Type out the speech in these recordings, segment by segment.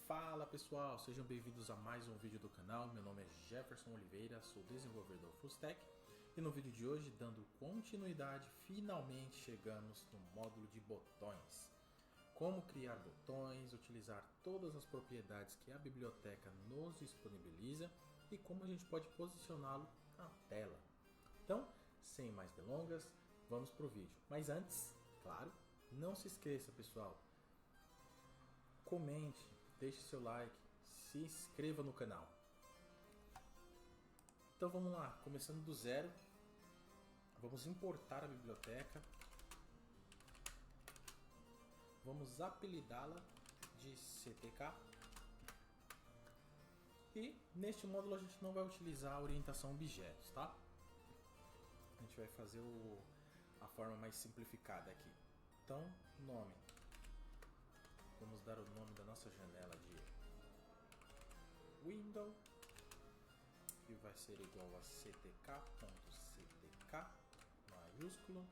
Fala pessoal, sejam bem-vindos a mais um vídeo do canal. Meu nome é Jefferson Oliveira, sou desenvolvedor Full Stack e no vídeo de hoje, dando continuidade, finalmente chegamos no módulo de botões. Como criar botões, utilizar todas as propriedades que a biblioteca nos disponibiliza e como a gente pode posicioná-lo na tela. Então, sem mais delongas, vamos para o vídeo. Mas antes, claro, não se esqueça pessoal, comente, deixe seu like, se inscreva no canal. Então vamos lá, começando do zero, vamos importar a biblioteca, vamos apelidá-la de CTK e neste módulo a gente não vai utilizar a orientação objetos, tá? A gente vai fazer a forma mais simplificada aqui. Então, nome. Vamos dar o nome da nossa janela de window, que vai ser igual a ctk.ctk maiúsculo.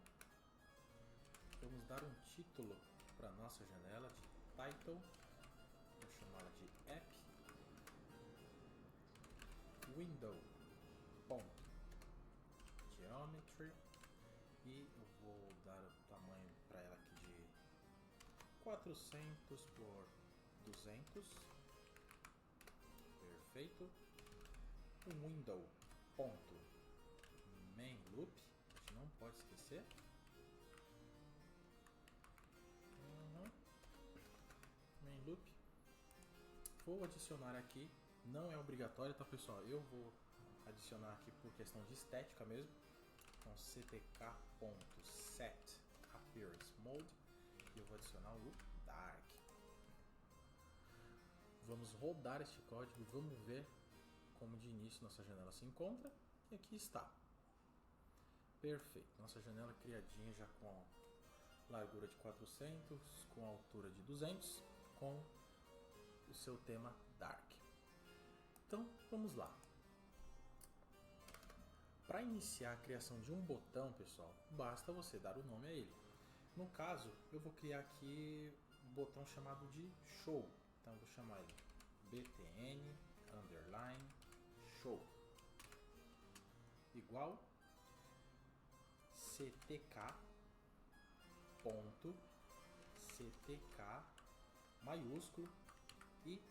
Vamos dar um título para nossa janela de title, vou chamá-la de app window.geometry e eu vou dar o tamanho para ela aqui de 400 por 200. Perfeito. Um window ponto main loop, a gente não pode esquecer. Main loop. Vou adicionar aqui, não é obrigatório, tá pessoal? Eu vou adicionar aqui por questão de estética mesmo. Então ctk.set appearance mode. E eu vou adicionar o dark. Vamos rodar este código e vamos ver como de início nossa janela se encontra. E aqui está. Perfeito. Nossa janela criadinha já com largura de 400, com altura de 200, com o seu tema dark. Então vamos lá. Para iniciar a criação de um botão, pessoal, basta você dar o nome a ele. No caso, eu vou criar aqui um botão chamado de show. Então eu vou chamar ele btn underline show igual ctk maiúsculo e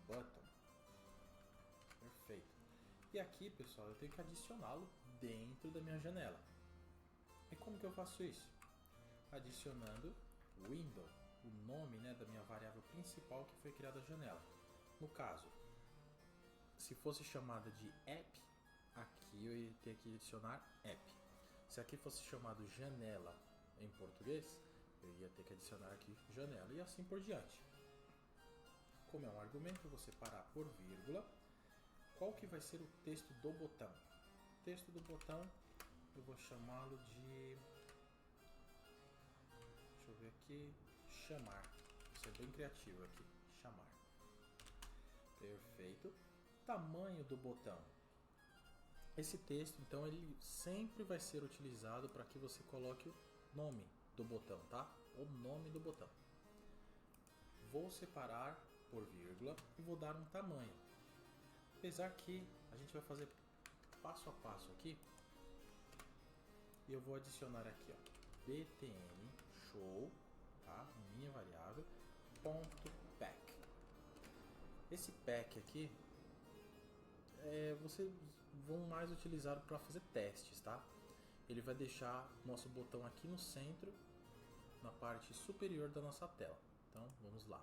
button. Perfeito. E aqui, pessoal, eu tenho que adicioná-lo dentro da minha janela. E como que eu faço isso? Adicionando window, o nome, né, da minha variável principal que foi criada a janela. No caso, se fosse chamada de app, aqui eu ia ter que adicionar app. Se aqui fosse chamado janela em português, eu ia ter que adicionar aqui janela e assim por diante. Como é um argumento, eu vou separar por vírgula. Qual que vai ser o texto do botão? O texto do botão eu vou chamá-lo de... Deixa eu ver aqui, chamar. Vou ser bem criativo aqui, chamar. Perfeito. Tamanho do botão. Esse texto, então, ele sempre vai ser utilizado para que você coloque o nome do botão, tá? O nome do botão. Vou separar por vírgula e vou dar um tamanho. Apesar que a gente vai fazer passo a passo aqui. E eu vou adicionar aqui, ó, btn show, tá? Minha variável, ponto pack. Esse pack aqui, vocês vão mais utilizar para fazer testes, tá? Ele vai deixar nosso botão aqui no centro, na parte superior da nossa tela. Então, vamos lá.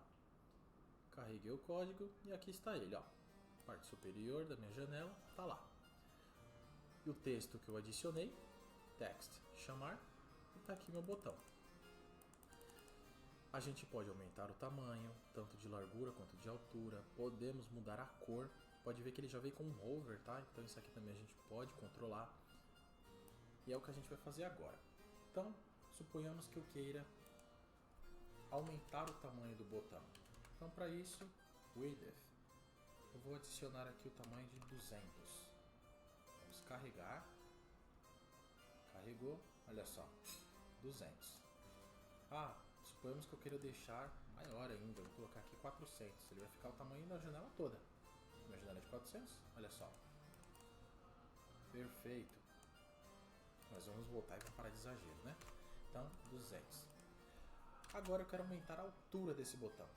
Carreguei o código e aqui está ele, ó. Parte superior da minha janela, tá lá. E o texto que eu adicionei, text chamar, e tá aqui meu botão. A gente pode aumentar o tamanho, tanto de largura quanto de altura. Podemos mudar a cor. Pode ver que ele já veio com um hover, tá? Então isso aqui também a gente pode controlar. E é o que a gente vai fazer agora. Então, suponhamos que eu queira aumentar o tamanho do botão. Então para isso, width. Eu vou adicionar aqui o tamanho de 200. Vamos carregar. Carregou, olha só, 200. Suponhamos que eu queira deixar maior ainda, vou colocar aqui 400, ele vai ficar o tamanho da janela toda. Minha janela é de 400, olha só. Perfeito. Mas vamos voltar e vamos parar de exagero, né? Então, 200. Agora eu quero aumentar a altura desse botão,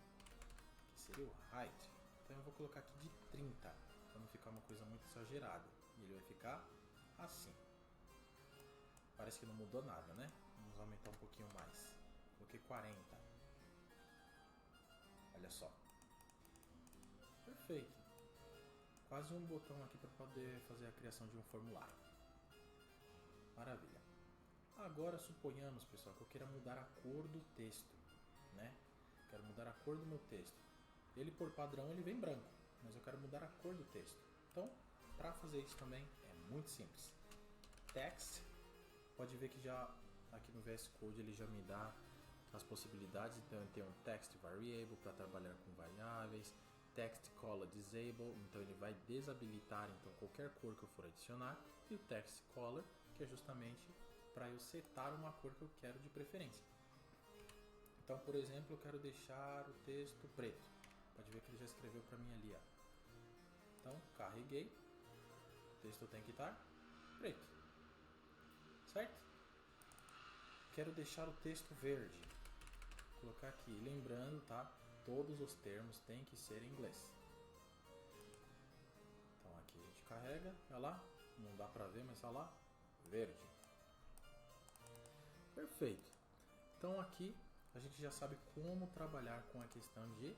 que seria o height. Então eu vou colocar aqui de 30, para não ficar uma coisa muito exagerada. E ele vai ficar assim. Parece que não mudou nada, né? Vamos aumentar um pouquinho mais. Coloquei 40. Olha só. Perfeito. Quase um botão aqui para poder fazer a criação de um formulário. Maravilha. Agora suponhamos, pessoal, que eu queira mudar a cor do texto, né? Quero mudar a cor do meu texto. Ele, por padrão, ele vem branco, mas eu quero mudar a cor do texto. Então, para fazer isso também é muito simples. Text, pode ver que já aqui no VS Code ele já me dá as possibilidades. Então, eu tenho um text variable para trabalhar com variáveis, text color disable, então ele vai desabilitar então qualquer cor que eu for adicionar, e o text color, que é justamente para eu setar uma cor que eu quero de preferência. Então, por exemplo, eu quero deixar o texto preto. Pode ver que ele já escreveu para mim ali, ó. Então, carreguei. O texto tem que estar preto. Certo? Quero deixar o texto verde. Vou colocar aqui, lembrando, tá? Todos os termos têm que ser em inglês. Então aqui a gente carrega, olha lá, não dá para ver, mas olha lá, verde. Perfeito. Então aqui a gente já sabe como trabalhar com a questão de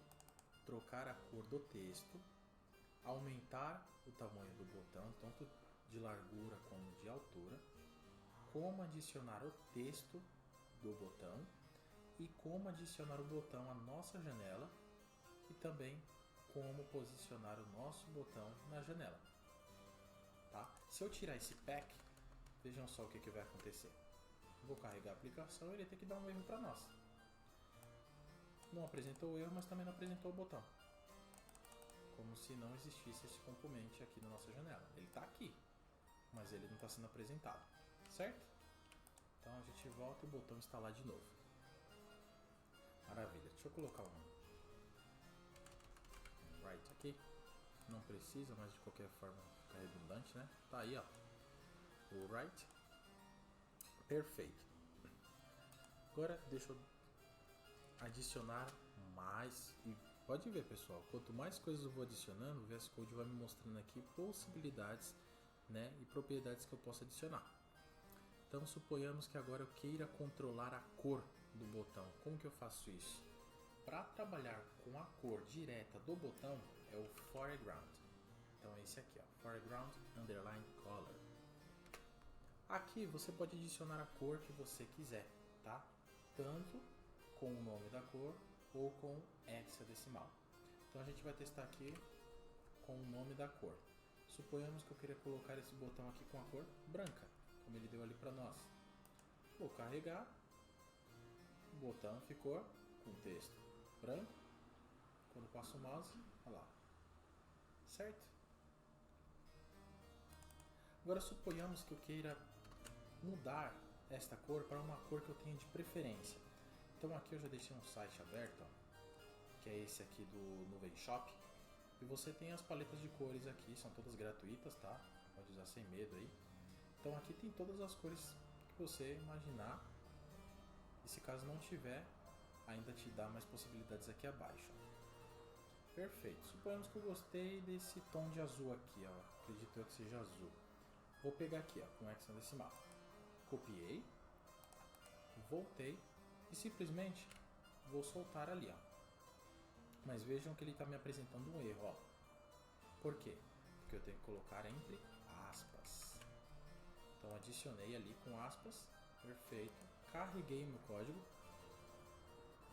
trocar a cor do texto, aumentar o tamanho do botão, tanto de largura como de altura, como adicionar o texto do botão e como adicionar o botão à nossa janela e também como posicionar o nosso botão na janela. Tá? Se eu tirar esse pack, vejam só o que vai acontecer. Vou carregar a aplicação e ele tem que dar um erro para nós. Não apresentou o erro, mas também não apresentou o botão. Como se não existisse esse componente aqui na nossa janela. Ele está aqui, mas ele não está sendo apresentado. Certo? Então a gente volta e o botão está lá de novo. Maravilha. Deixa eu colocar um right aqui. Não precisa, mas de qualquer forma fica redundante, né? Tá aí, ó. O right. Perfeito. Agora deixa eu adicionar mais. E pode ver, pessoal, quanto mais coisas eu vou adicionando, o VS Code vai me mostrando aqui possibilidades, né, e propriedades que eu posso adicionar. Então suponhamos que agora eu queira controlar a cor do botão. Como que eu faço isso? Para trabalhar com a cor direta do botão é o foreground. Então é esse aqui, ó, foreground underline color. Aqui você pode adicionar a cor que você quiser, tá? Tanto com o nome da cor ou com hexadecimal. Então a gente vai testar aqui com o nome da cor. Suponhamos que eu queria colocar esse botão aqui com a cor branca, como ele deu ali para nós. Vou carregar, o botão ficou com texto branco. Quando passo o mouse, olha lá, certo? Agora suponhamos que eu queira mudar esta cor para uma cor que eu tenha de preferência. Então aqui eu já deixei um site aberto, ó, que é esse aqui do Nuvem Shop. E você tem as paletas de cores aqui, são todas gratuitas, tá? Pode usar sem medo aí. Então aqui tem todas as cores que você imaginar. E se caso não tiver, ainda te dá mais possibilidades aqui abaixo. Perfeito. Suponhamos que eu gostei desse tom de azul aqui, ó. Acredito eu que seja azul. Vou pegar aqui, ó, com hexadecimal. Copiei, voltei e simplesmente vou soltar ali, ó. Mas vejam que ele está me apresentando um erro, ó. Por quê? Porque eu tenho que colocar entre aspas. Então adicionei ali com aspas, perfeito. Carreguei meu código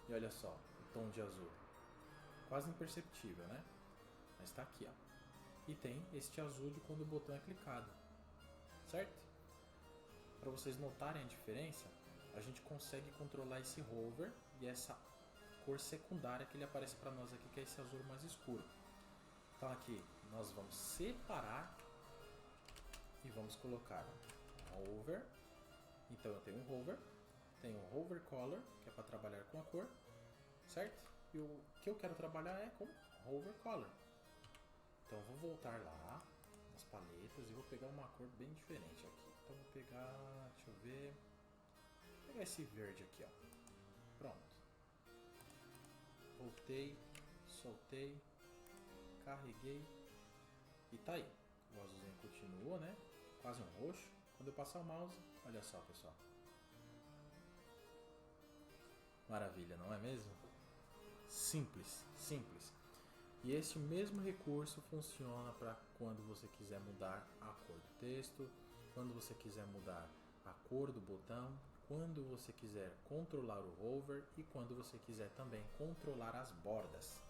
e olha só, o tom de azul, quase imperceptível, né? Mas está aqui, ó. E tem este azul de quando o botão é clicado, certo? Para vocês notarem a diferença, a gente consegue controlar esse hover e essa cor secundária que ele aparece para nós aqui, que é esse azul mais escuro. Então aqui nós vamos separar e vamos colocar hover. Então eu tenho um hover, tenho um hover color, que é para trabalhar com a cor, certo? E o que eu quero trabalhar é com Hover Color. Então eu vou voltar lá nas paletas e vou pegar uma cor bem diferente aqui. Então vou pegar, deixa eu ver, vou pegar esse verde aqui, ó. Pronto. Voltei, soltei, carreguei e tá aí. O azulzinho continua, né? Quase um roxo. Quando eu passar o mouse, olha só, pessoal. Maravilha, não é mesmo? Simples, simples. E esse mesmo recurso funciona para quando você quiser mudar a cor do texto, quando você quiser mudar a cor do botão, quando você quiser controlar o hover e quando você quiser também controlar as bordas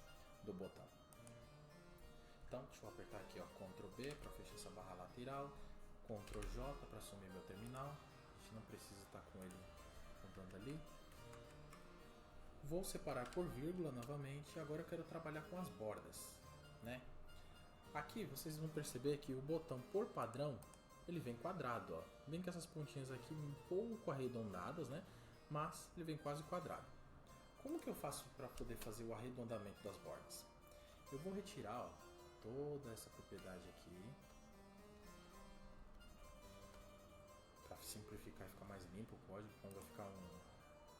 do botão. Então, deixa eu apertar aqui, ó, Ctrl B para fechar essa barra lateral, Ctrl J para sumir meu terminal. A gente não precisa estar com ele apontando ali. Vou separar por vírgula novamente. Agora eu quero trabalhar com as bordas, né? Aqui vocês vão perceber que o botão por padrão ele vem quadrado, ó. Bem que essas pontinhas aqui um pouco arredondadas, né? Mas ele vem quase quadrado. Como que eu faço para poder fazer o arredondamento das bordas? Eu vou retirar, ó, toda essa propriedade aqui para simplificar e ficar mais limpo o código. Então vai ficar um...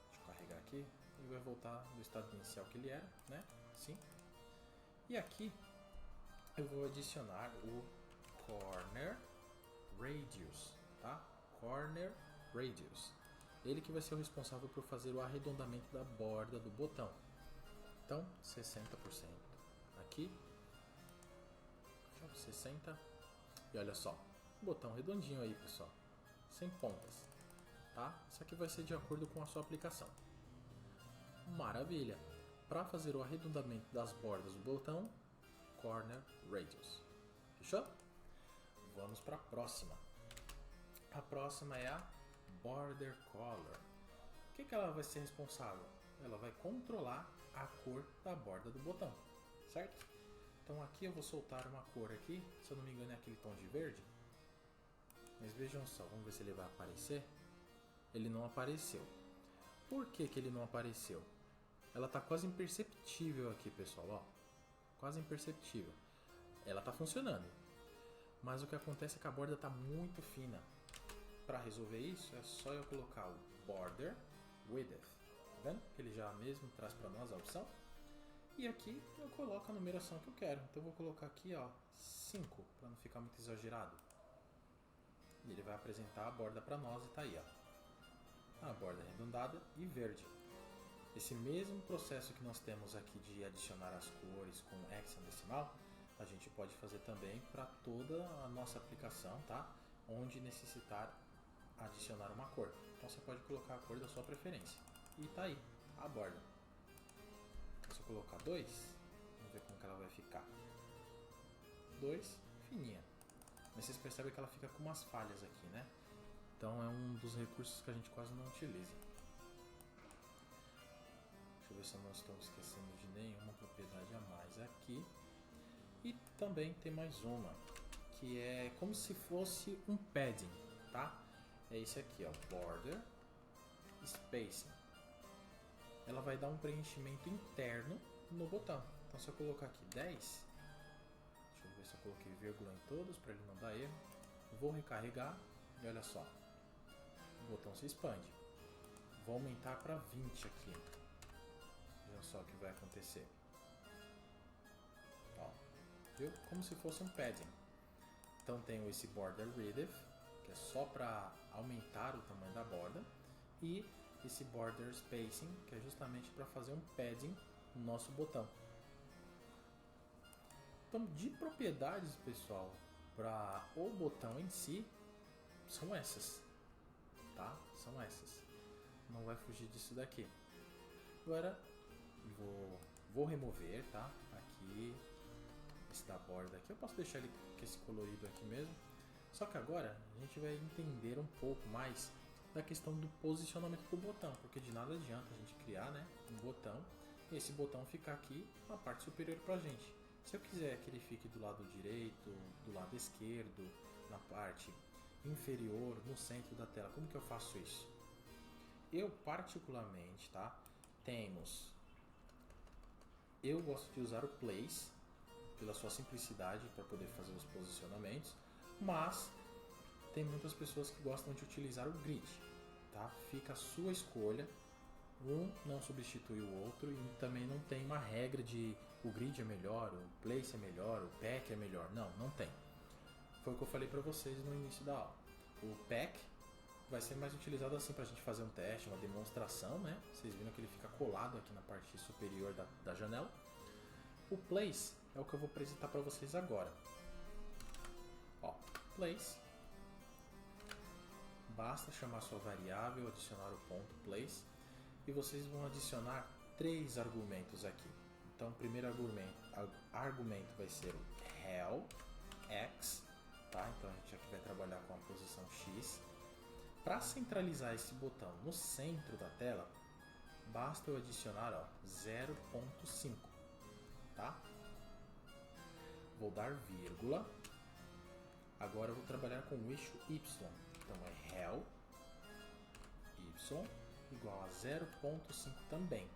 Deixa eu carregar aqui. Ele vai voltar no estado inicial que ele era, né? Sim. E aqui eu vou adicionar o Corner Radius, tá? Corner Radius. Ele que vai ser o responsável por fazer o arredondamento da borda do botão. Então, 60% aqui. 60%. E olha só, botão redondinho aí, pessoal. Sem pontas, tá? Isso aqui vai ser de acordo com a sua aplicação. Maravilha! Para fazer o arredondamento das bordas do botão, Corner Radius. Fechou? Vamos para a próxima. A próxima é a Border Color. O que ela vai ser responsável? Ela vai controlar a cor da borda do botão, certo? Então aqui eu vou soltar uma cor aqui, se eu não me engano é aquele tom de verde. Mas vejam só, vamos ver se ele vai aparecer. Ele não apareceu. Por que ele não apareceu? Ela está quase imperceptível aqui, pessoal, ó. Quase imperceptível. Ela está funcionando. Mas o que acontece é que a borda está muito fina. Para resolver isso, é só eu colocar o Border Width. Tá vendo? Ele já mesmo traz para nós a opção. E aqui eu coloco a numeração que eu quero. Então eu vou colocar aqui, ó, 5, para não ficar muito exagerado. E ele vai apresentar a borda para nós e tá aí, ó. A borda arredondada e verde. Esse mesmo processo que nós temos aqui de adicionar as cores com hexadecimal, a gente pode fazer também para toda a nossa aplicação, tá? Onde necessitar adicionar uma cor. Então você pode colocar a cor da sua preferência. E tá aí, a borda. Se eu colocar 2, vamos ver como que ela vai ficar. 2, fininha. Mas vocês percebem que ela fica com umas falhas aqui, né? Então é um dos recursos que a gente quase não utiliza. Deixa eu ver se eu não estou esquecendo de nenhuma propriedade a mais aqui. E também tem mais uma, que é como se fosse um padding, tá? É esse aqui, ó, Border Spacing. Ela vai dar um preenchimento interno no botão. Então se eu colocar aqui 10, deixa eu ver se eu coloquei vírgula em todos para ele não dar erro. Vou recarregar e olha só, o botão se expande. Vou aumentar para 20 aqui. Veja só o que vai acontecer. Ó, viu? Como se fosse um padding. Então tenho esse Border Width, que é só para aumentar o tamanho da borda, e esse Border Spacing, que é justamente para fazer um padding no nosso botão. Então, de propriedades, pessoal, para o botão em si, são essas, tá? São essas. Não vai fugir disso daqui. Agora, vou remover, tá? Aqui, esse da borda aqui. Eu posso deixar ele com esse colorido aqui mesmo. Só que agora a gente vai entender um pouco mais da questão do posicionamento do botão, porque de nada adianta a gente criar, né, um botão e esse botão ficar aqui na parte superior pra gente. Se eu quiser que ele fique do lado direito, do lado esquerdo, na parte inferior, no centro da tela, como que eu faço isso? Eu particularmente, tá, temos Eu gosto de usar o place pela sua simplicidade para poder fazer os posicionamentos, mas tem muitas pessoas que gostam de utilizar o grid, tá? Fica a sua escolha, um não substitui o outro e também não tem uma regra de o grid é melhor, o place é melhor, o pack é melhor, não tem. Foi o que eu falei para vocês no início da aula. O pack vai ser mais utilizado assim para a gente fazer um teste, uma demonstração, né? Vocês viram que ele fica colado aqui na parte superior da janela. O place é o que eu vou apresentar para vocês agora. Ó, place. Basta chamar sua variável, adicionar o ponto place e vocês vão adicionar 3 argumentos aqui. Então, o primeiro argumento vai ser o rel x, tá? Então a gente aqui vai trabalhar com a posição x. Para centralizar esse botão no centro da tela, basta eu adicionar 0.5, tá? Vou dar vírgula. Agora eu vou trabalhar com o eixo y. Então é rel y igual a 0.5 também.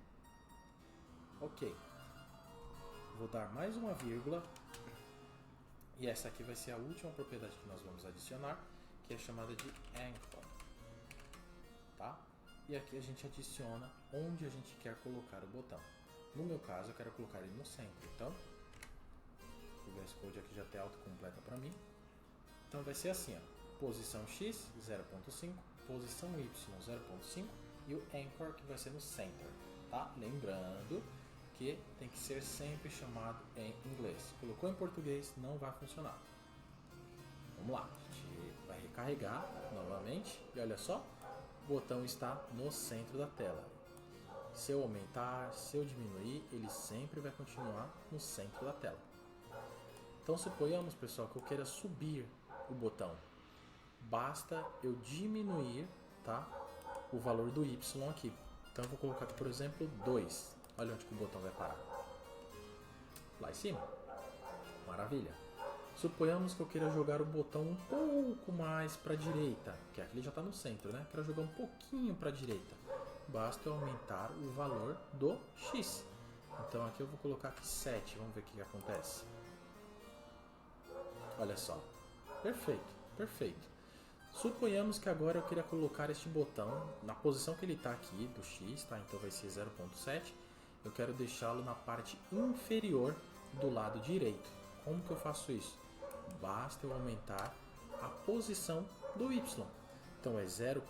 Ok. Vou dar mais uma vírgula. E essa aqui vai ser a última propriedade que nós vamos adicionar, que é chamada de anchor. Tá? E aqui a gente adiciona onde a gente quer colocar o botão. No meu caso, eu quero colocar ele no centro. Então, o VS Code aqui já tem autocompleta para mim. Então vai ser assim, ó, posição X 0.5, posição Y 0.5 e o anchor que vai ser no center, tá? Lembrando que tem que ser sempre chamado em inglês. Colocou em português, não vai funcionar. Vamos lá, a gente vai recarregar novamente e olha só, o botão está no centro da tela. Se eu aumentar, se eu diminuir, ele sempre vai continuar no centro da tela. Então suponhamos, pessoal, que eu queira subir o botão. Basta eu diminuir, tá, o valor do Y aqui. Então eu vou colocar aqui, por exemplo, 2. Olha onde que o botão vai parar. Lá em cima. Maravilha. Suponhamos que eu queira jogar o botão um pouco mais para a direita, que aqui ele já está no centro, né? Quero jogar um pouquinho para a direita. Basta eu aumentar o valor do X. Então aqui eu vou colocar aqui 7. Vamos ver o que acontece. Olha só. Perfeito, perfeito. Suponhamos que agora eu queira colocar este botão na posição que ele está aqui, do X, tá? Então vai ser 0.7. Eu quero deixá-lo na parte inferior do lado direito. Como que eu faço isso? Basta eu aumentar a posição do Y. Então é 0.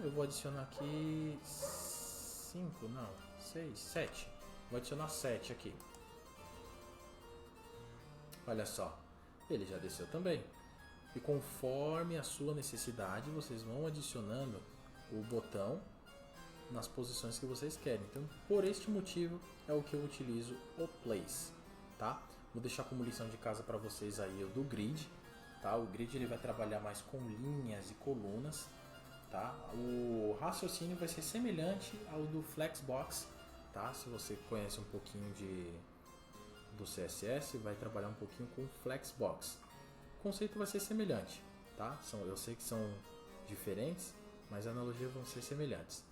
Eu vou adicionar aqui 5, não, 6, 7. Vou adicionar 7 aqui. Olha só, ele já desceu também. E conforme a sua necessidade, vocês vão adicionando o botão nas posições que vocês querem. Então, por este motivo, é o que eu utilizo o place, tá? Vou deixar como lição de casa para vocês aí o do grid, tá? O grid ele vai trabalhar mais com linhas e colunas, tá? O raciocínio vai ser semelhante ao do Flexbox, tá? Se você conhece um pouquinho do CSS, vai trabalhar um pouquinho com Flexbox. O conceito vai ser semelhante, tá? Eu sei que são diferentes, mas as analogias vão ser semelhantes.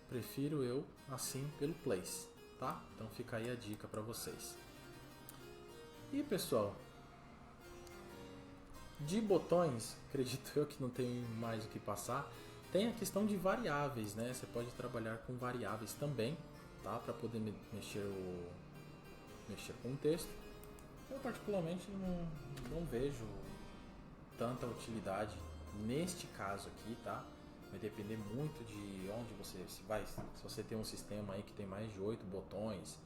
Prefiro eu assim pelo place, tá? Então fica aí a dica para vocês. E pessoal, de botões, acredito eu que não tem mais o que passar. Tem a questão de variáveis, né? Você pode trabalhar com variáveis também, tá? Para poder mexer com o texto. Eu particularmente não vejo tanta utilidade neste caso aqui, tá? Vai depender muito de onde você vai. Se você tem um sistema aí que tem mais de 8 botões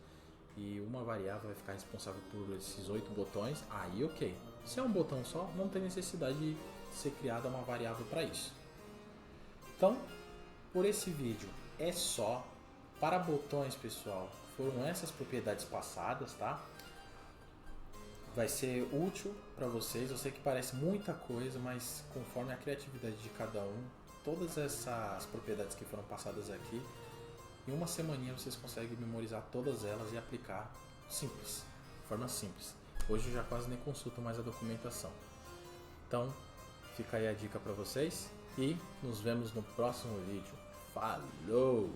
e uma variável vai ficar responsável por esses 8 botões, aí ok. Se é um botão só, não tem necessidade de ser criada uma variável para isso. Então, por esse vídeo é só. Para botões, pessoal, foram essas propriedades passadas, tá? Vai ser útil para vocês. Eu sei que parece muita coisa, mas conforme a criatividade de cada um, todas essas propriedades que foram passadas aqui, em uma semaninha vocês conseguem memorizar todas elas e aplicar simples, de forma simples. Hoje eu já quase nem consulto mais a documentação. Então, fica aí a dica para vocês e nos vemos no próximo vídeo. Falou!